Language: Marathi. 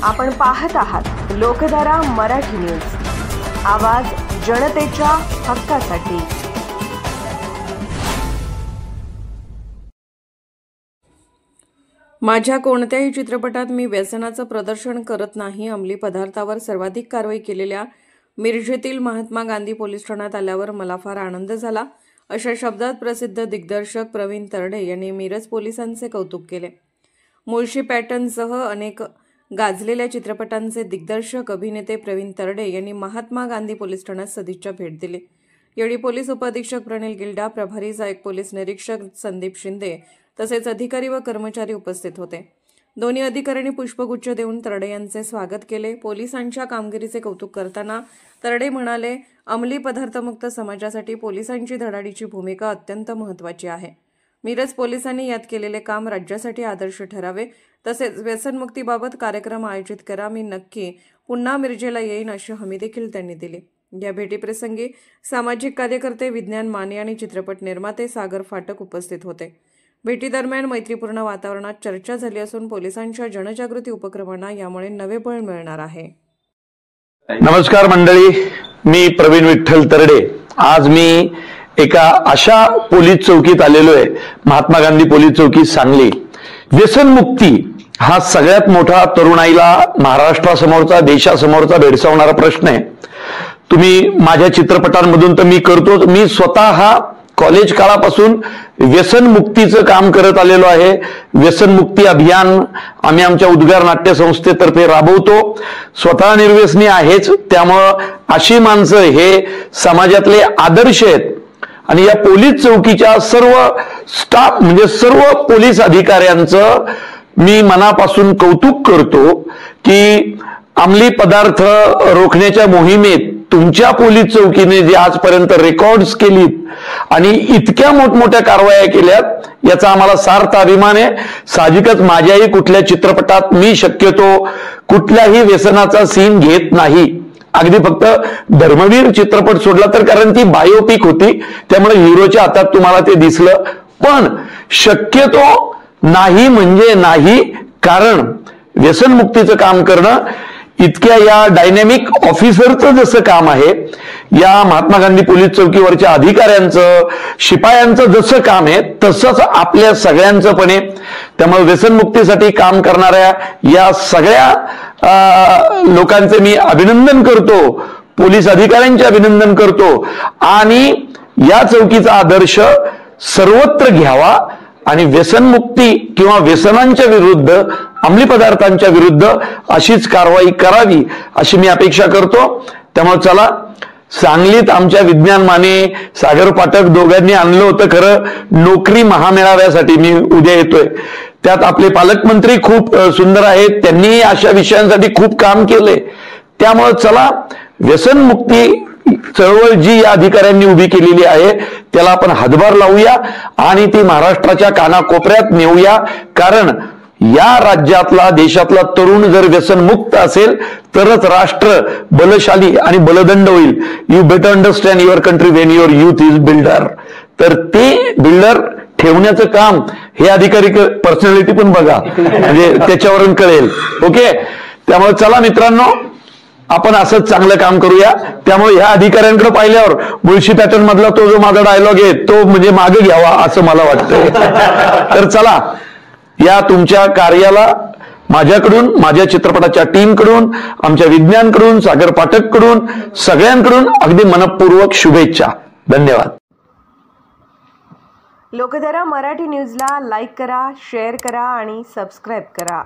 आपण पाहत आहात लोकधारा मराठी न्यूज, आवाज जनतेच्या हक्कासाठी। माझ्या कोणत्याही चित्रपटात मी व्यसनाचं प्रदर्शन करत नाही। अंमली पदार्थावर सर्वाधिक कारवाई केलेल्या मिरजेतील महात्मा गांधी पोलीस ठाण्यात आल्यावर मला फार आनंद झाला, अशा शब्दात प्रसिद्ध दिग्दर्शक प्रवीण तरडे यांनी मिरज पोलिसांचे कौतुक केले। मुळशी पॅटर्नसह अनेक गाजलेल्या चित्रपटांचे दिग्दर्शक अभिनेते प्रवीण तरडे यांनी महात्मा गांधी पोलीस ठाण्यात सदिच्छा भेट दिली। यावेळी पोलीस उपअधीक्षक प्रणिल गिल्डा, प्रभारी सहाय्यक पोलीस निरीक्षक संदीप शिंदे तसेच अधिकारी व कर्मचारी उपस्थित होते। दोन्ही अधिकाऱ्यांनी पुष्पगुच्छ देऊन तरडे यांचे स्वागत केले। पोलिसांच्या कामगिरीचे कौतुक करताना तरडे म्हणाले, अंमली पदार्थमुक्त समाजासाठी पोलिसांची धडाडीची भूमिका अत्यंत महत्त्वाची आहे। मिरज पोलिसांनी यात केलेले काम राज्यासाठी आदर्श ठरावे, तसेच व्यसनमुक्तीबाबत कार्यक्रम आयोजित करा। मी नक्की पुन्हा मिरजेला येईन अशी हमी देखील त्यांनी दिली। या भेटीप्रसंगी सामाजिक कार्यकर्ते, विज्ञान माने आणि चित्रपट निर्माते सागर फाटक उपस्थित होते। भेटीदरम्यान मैत्रीपूर्ण वातावरणात चर्चा झाली असून पोलिसांच्या जनजागृती उपक्रमांना यामुळे नवे बळ मिळणार आहे। नमस्कार मंडळी, मी प्रवीण विठ्ठल तरडे। आज मी एका अशा पोलीस चौकीत आलेलो आहे, महात्मा गांधी पोलीस चौकी सांगली। व्यसनमुक्ती हा सगळ्यात मोठा तरुणाईला महाराष्ट्रासमोरचा, देशासमोरचा भेडसावणारा प्रश्न आहे। तुम्ही माझ्या चित्रपटांमधून तर मी करतो, मी स्वतः कॉलेज काळापासून व्यसनमुक्तीचं काम करत आलेलो आहे। व्यसनमुक्ती अभियान आम्ही आमच्या उद्गार नाट्य संस्थेतर्फे राबवतो। स्वतः निर्व्यसनी आहेच, त्यामुळं अशी माणसं हे समाजातले आदर्श आहेत। आणि या पोलीस चौकीच्या सर्व स्टाफ म्हणजे सर्व पोलीस अधिकाऱ्यांचं मी मनापासून कौतुक करतो की अंमली पदार्थ रोखण्याच्या मोहिमेत तुमच्या पोलीस चौकीने जे आजपर्यंत रेकॉर्ड्स केलीत आणि इतक्या मोठमोठ्या कारवाया केल्यात, याचा आम्हाला सार्थ अभिमान आहे। साहजिकच माझ्याही कुठल्या चित्रपटात मी शक्यतो कुठल्याही व्यसनाचा सीन घेत नाही, अगदी फक्त धर्मवीर चित्रपट सोडला तर, कारण ती बायोपिक होती, त्यामुळे हिरोच्या हातात तुम्हाला ते दिसलं। पण शक्यतो नाही म्हणजे नाही, कारण व्यसनमुक्तीचं काम करणं इतक्या या डायनॅमिक ऑफिसरचं जसं काम आहे, या महात्मा गांधी पोलीस चौकीवरच्या अधिकाऱ्यांचं, शिपायांचं जसं काम आहे, तसंच आपल्या सगळ्यांचं पण आहे। त्यामुळे व्यसनमुक्तीसाठी काम करणाऱ्या या सगळ्या लोकांचे मी अभिनंदन करतो, पोलीस अधिकाऱ्यांचे अभिनंदन करतो आणि या चौकीचा आदर्श सर्वत्र घ्यावा आणि व्यसनमुक्ती किंवा व्यसनांच्या विरुद्ध, अंमली पदार्थांच्या विरुद्ध अशीच कारवाई करावी अशी मी अपेक्षा करतो। त्यामुळे चला, सांगलीत आमच्या विज्ञान माने, सागर फाटक दोघांनी आणलं होतं खरं नोकरी महामेळाव्यासाठी, मी उद्या येतोय। त्यात आपले पालकमंत्री खूप सुंदर आहेत, त्यांनी अशा विषयांसाठी खूप काम केले। त्यामुळे चला, व्यसनमुक्ती चळवळ जी या अधिकाऱ्यांनी उभी केलेली आहे त्याला आपण हातभार लावूया आणि ती महाराष्ट्राच्या कानाकोपऱ्यात नेऊया, कारण या राज्यातला, देशातला तरुण जर व्यसनमुक्त असेल तरच राष्ट्र बलशाली आणि बलदंड होईल। You better understand your country when your youth is builder. तर ते बिल्डर ठेवण्याचं काम हे अधिकारी, पर्सनॅलिटी पण बघा, म्हणजे त्याच्यावरून कळेल। ओके, त्यामुळे चला मित्रांनो, आपण असंच चांगलं काम करूया। त्यामुळे ह्या अधिकाऱ्यांकडे पाहिल्यावर मुळशी पॅटर्न मधला तो जो माझा डायलॉग आहे तो म्हणजे मागे घ्यावा असं मला वाटतंय। तर चला, या तुमच्या कार्याला माझ्याकडून, माझ्या चित्रपटाच्या टीमकडून, आमच्या विज्ञानकडून, सागर पाठककडून, सगळ्यांकडून अगदी मनपूर्वक शुभेच्छा। धन्यवाद। लोकधारा मराठी न्यूजला लाईक करा, शेअर करा आणि सबस्क्राईब करा।